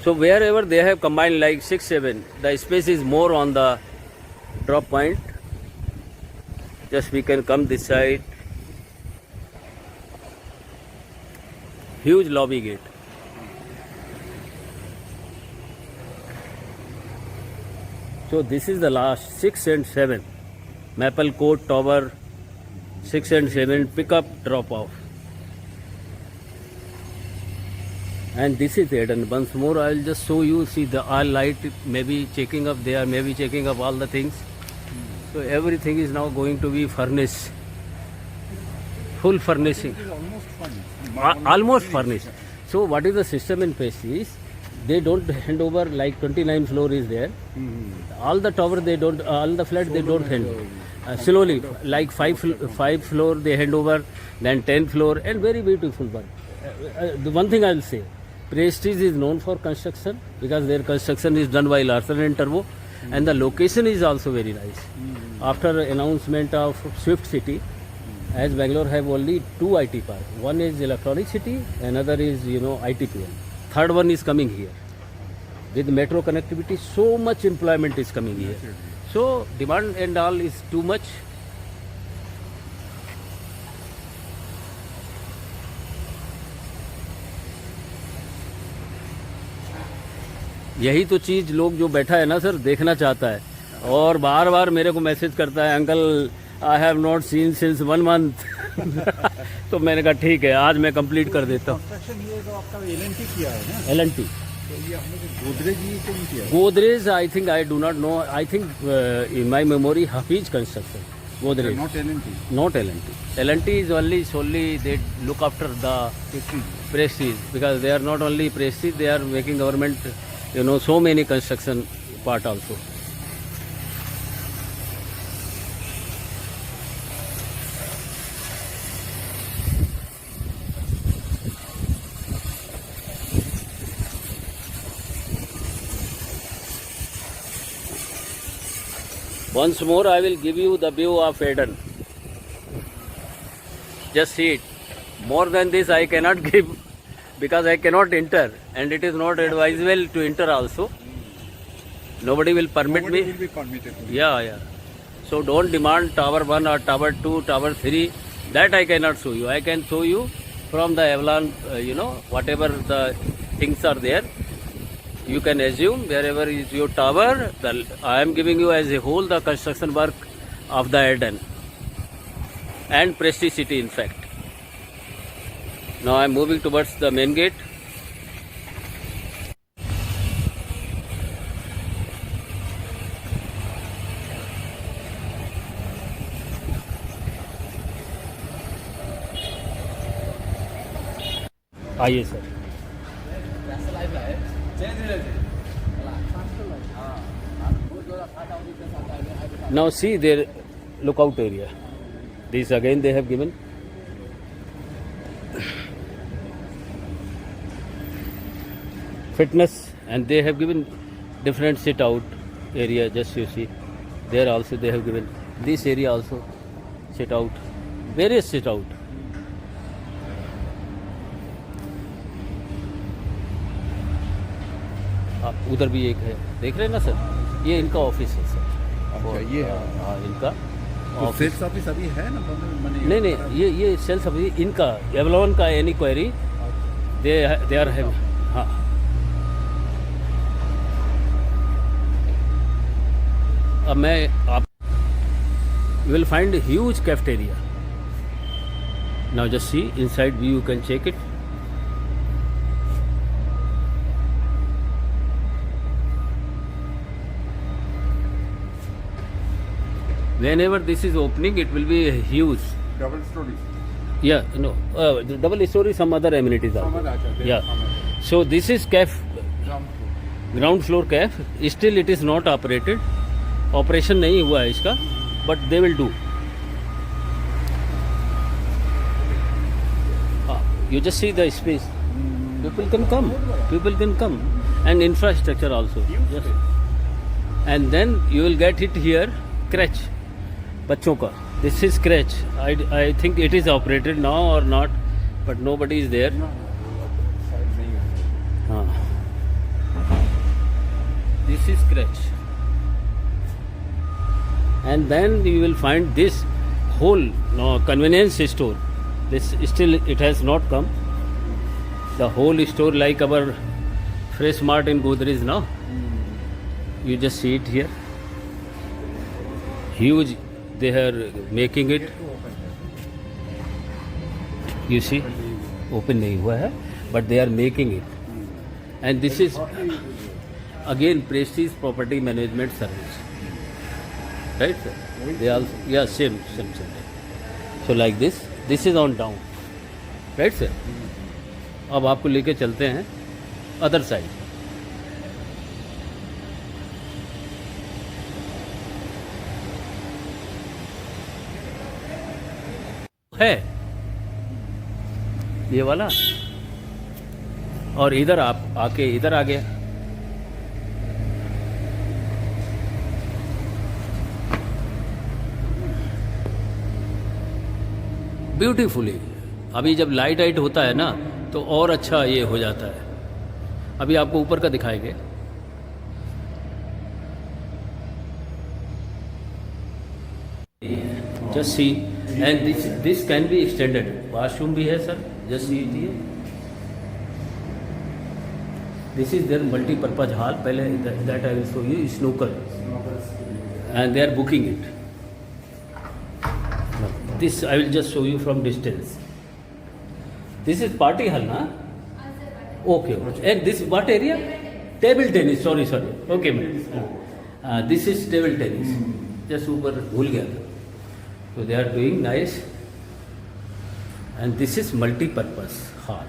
So wherever they have combined like 6, 7, the space is more on the drop point. Just we can come this side. Huge lobby gate. So this is the last 6 and 7. Maple Court Tower 6 and 7 pick up drop off. And this is it. And once more I'll just show you. See the all light maybe checking up. They are maybe checking up all the things. So everything is now going to be furnished. Full furnishing. It is almost furnished. Almost furnished. So what is the system in Prestige? They don't hand over like 29 floor is there. All the tower they don't, all the flat they don't hand over. Slowly, like 5 floor they hand over, then 10 floor, and very beautiful one. The one thing I'll say, Prestige is known for construction because their construction is done by Larsen and Turbo, and the location is also very nice. After announcement of Swift City, as Bangalore have only 2 IT parks. One is Electronic City, another is ITPL. Third one is coming here. With metro connectivity, so much employment is coming here. So demand and all is too much. यही तो चीज़ लोग जो बैठा है ना sir देखना चाहता है और बार बार मेरे को मैसेज करता है uncle I have not seen since 1 month तो मैंने कहा ठीक है आज मैं कंप्लीट कर देता हूँ। कंस्ट्रक्शन ये तो आपका एलएनटी किया है ना? एलएनटी तो ये हमने गोदरेज ये तो नहीं किया है? Godrej I think I do not know I think in my memory Hafeez construction Godrej not L N T. not L&T. L&T is only solely they look after the prestige because they are not only prestige, they are making government so many construction part also. Once more I will give you the view of Eden. Just see it. More than this I cannot give because I cannot enter and it is not advisable to enter also. Nobody will permit Nobody me. will be permitted to. Yeah. So don't demand tower 1 or tower 2, tower 3. That I cannot show you. I can show you from the Avalon, whatever the things are there. You can assume wherever is your tower, I am giving you as a whole the construction work of the Eden and Prestige City in fact. Now I am moving towards the main gate. आइए sir. Now see their lookout area. This again they have given. Fitness and they have given different sit out area. Just you see there also they have given this area also sit out, various sit out. उधर भी एक है देख रहे हैं ना sir ये इनका ऑफिस है सर। अच्छा ये है। हाँ इनका तो सेल्स ऑफिस अभी है ना? नहीं ये सेल्स ऑफिस इनका एवलॉन का any query they are have. हाँ अब मैं आप you will find huge cafeteria. Now just see inside view you can check it. Whenever this is opening, it will be huge. Double storey. Yeah, no, the double story, some other amenities are. Yeah. So this is cafe, ground floor cafe. Still, it is not operated. Operation नहीं हुआ है इसका, but they will do. You just see the space. People can come. People can come, and infrastructure also. Yes. And then you will get it here, crèche. बच्चों का this is creche I think it is operated now or not but nobody is there. हाँ this is scratch. And then you will find this whole convenience store. This still it has not come. The whole store like our Fresh Mart in Godrej now. You just see it here. Huge. They are making it. You see, open नहीं हुआ है, but they are making it. And this is again Prestige Property Management Service. Right, sir? They also, yeah, same. So like this is on down. Right, sir? अब आपको लेके चलते हैं other side. है ये वाला, और इधर आप आके इधर आ गया. ब्यूटीफुली. अभी जब लाइट आइट होता है ना तो और अच्छा ये हो जाता है. अभी आपको ऊपर का दिखाएंगे. Just see. And this can be extended. Washroom भी है sir. Just see it here. This is their multipurpose hall. पहले that I will show you snooker. And they are booking it. This I will just show you from distance. This is party hall, na? Okay. And this what area? Table tennis. Sorry. Okay, ma'am. This is table tennis. Just ऊपर भूल गया था. So they are doing nice. And this is multi-purpose hall.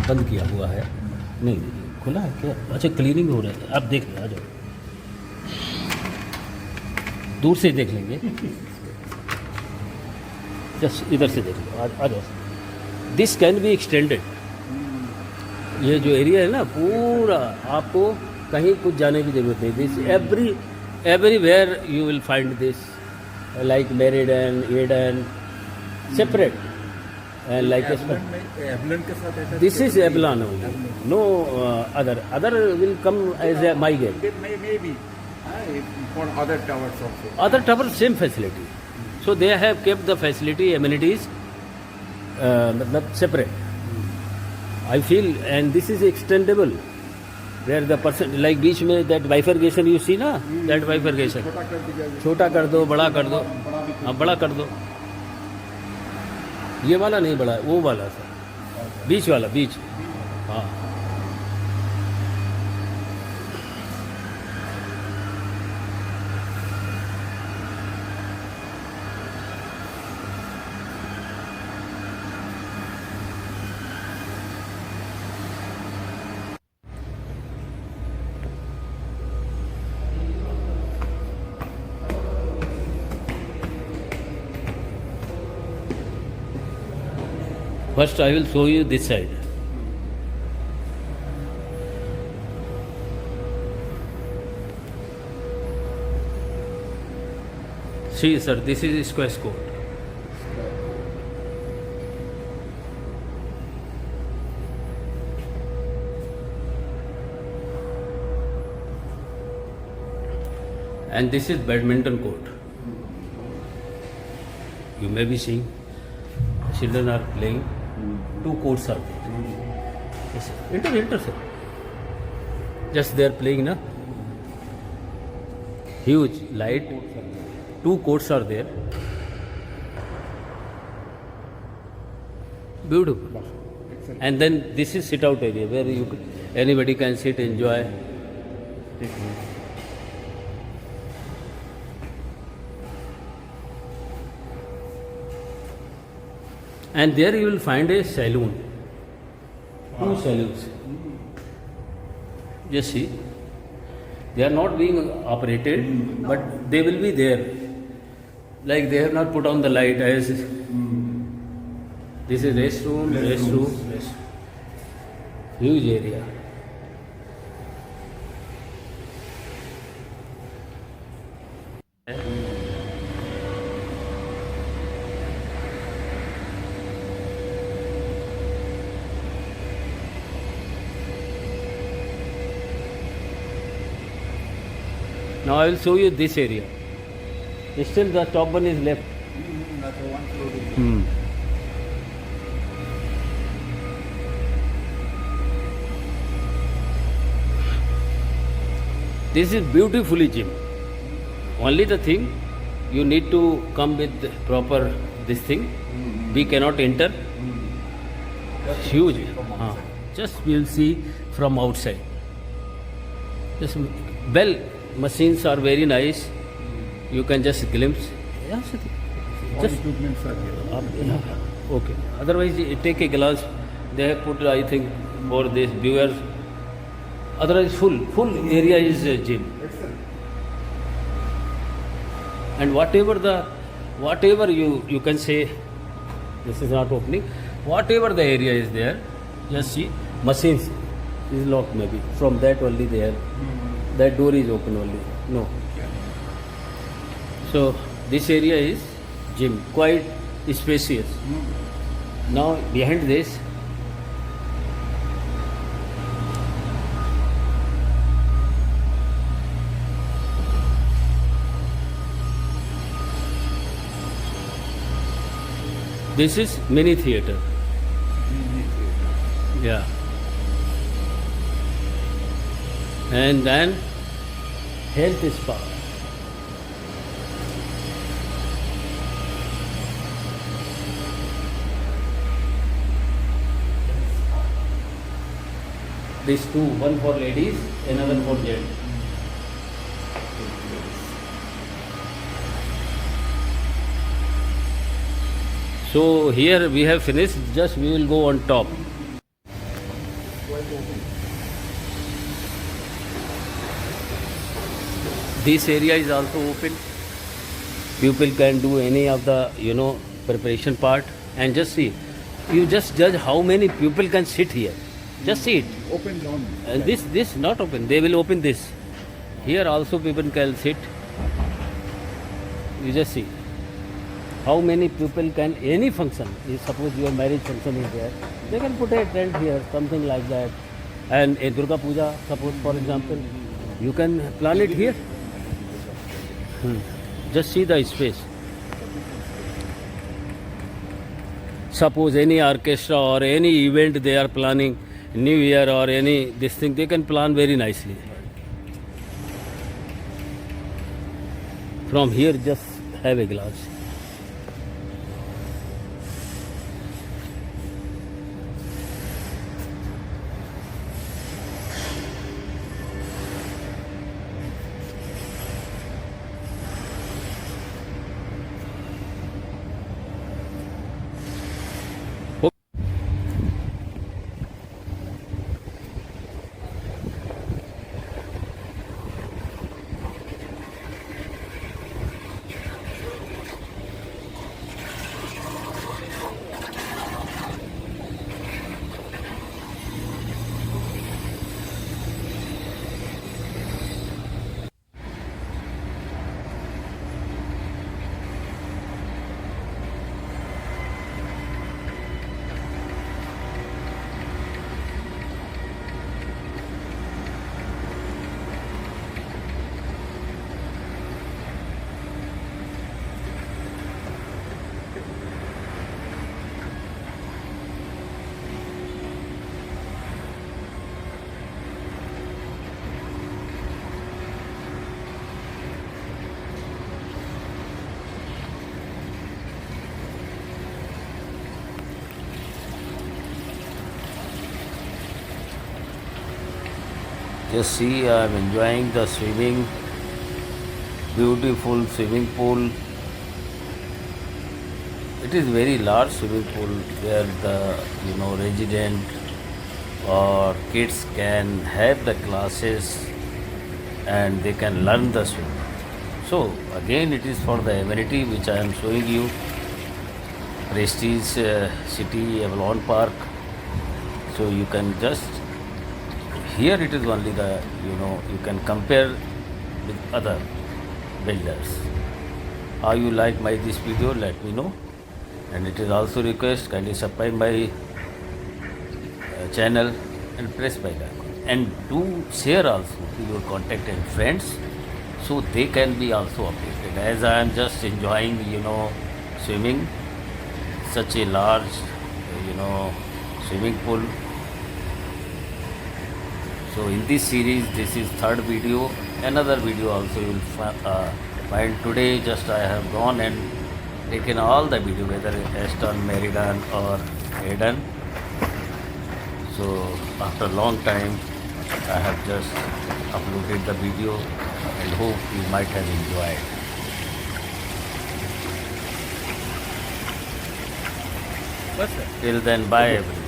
बंद किया हुआ है. नहीं खुला है क्या? अच्छा क्लीनिंग हो रहा है. आप देख लो. आ जाओ. दूर से देख लेंगे. जस्ट इधर से देख लो. आ जाओ. This can be extended. ये जो एरिया है ना पूरा आपको कहीं कुछ जाने की जरूरत नहीं. This everywhere you will find this like Meridian Eden separate and like Avalon के साथ this is Avalon only. No other will come as a my gate. maybe for other towers also. Other towers same facility. So they have kept the facility amenities मतलब separate. I feel and this is extendable. Where the person like बीच में that bifurcation you see ना, that bifurcation. छोटा कर दो, बड़ा कर दो. हाँ बड़ा कर दो. ये वाला नहीं बड़ा, वो वाला सर. बीच वाला बीच. हाँ. First I will show you this side. See sir, this is square court. And this is badminton court. You may be seeing children are playing. 2 courts are there. Yes, sir. Enter sir. Just they are playing na. Huge light. 2 courts are there. Beautiful. And then this is sit out area where anybody can sit, enjoy. And there you will find a saloon. 2 saloons. Just see. They are not being operated, but they will be there. Like they have not put on the light as this is restroom. Huge area. Now I will show you this area. Still the top one is left. That's a one floor. Hmm. This is beautifully gym. Only the thing, you need to come with proper this thing. We cannot enter. Huge. Just we will see from outside. Just well, machines are very nice. You can just glimpse. Yeah, All just equipments are here. okay. Otherwise, you take a glass. They have put, I think, for this viewers. Otherwise, full area is gym. Excellent. And whatever you can say, this is not opening. Whatever the area is there, just see machines is locked maybe. From that only there, that door is open only. No. So this area is gym, quite spacious. Now behind this, this is mini theater. Yeah. And then health spa. These two, one for ladies, another for gents. So here we have finished, just we will go on top. This area is also open. People can do any of the, preparation part and just see. You just judge how many people can sit here. Just see it. Open down. And this not open. They will open this. Here also people can sit. You just see. How many people can, any function, if suppose your marriage function is there, they can put a tent here, something like that. And a Durga Puja, suppose for example, you can plan it here. Just see the space. Suppose any orchestra or any event they are planning, New Year or any this thing, they can plan very nicely. From here just have a glass. Just see, I am enjoying the swimming, beautiful swimming pool. It is very large swimming pool where the resident or kids can have the classes and they can learn the swimming. So again, it is for the amenity which I am showing you. Prestige City Avalon Park. So you can just, here it is only the, you can compare with other builders. How you like this video, let me know. And it is also request, kindly subscribe my channel and press bell icon. And do share also to your contact and friends so they can be also updated. As I am just enjoying, swimming, such a large, swimming pool. So in this series, this is third video. Another video also you will find. Today just I have gone and taken all the video, whether Aston, Meriden or Eden. So after a long time, I have just uploaded the video and hope you might have enjoyed. Till then, bye everyone.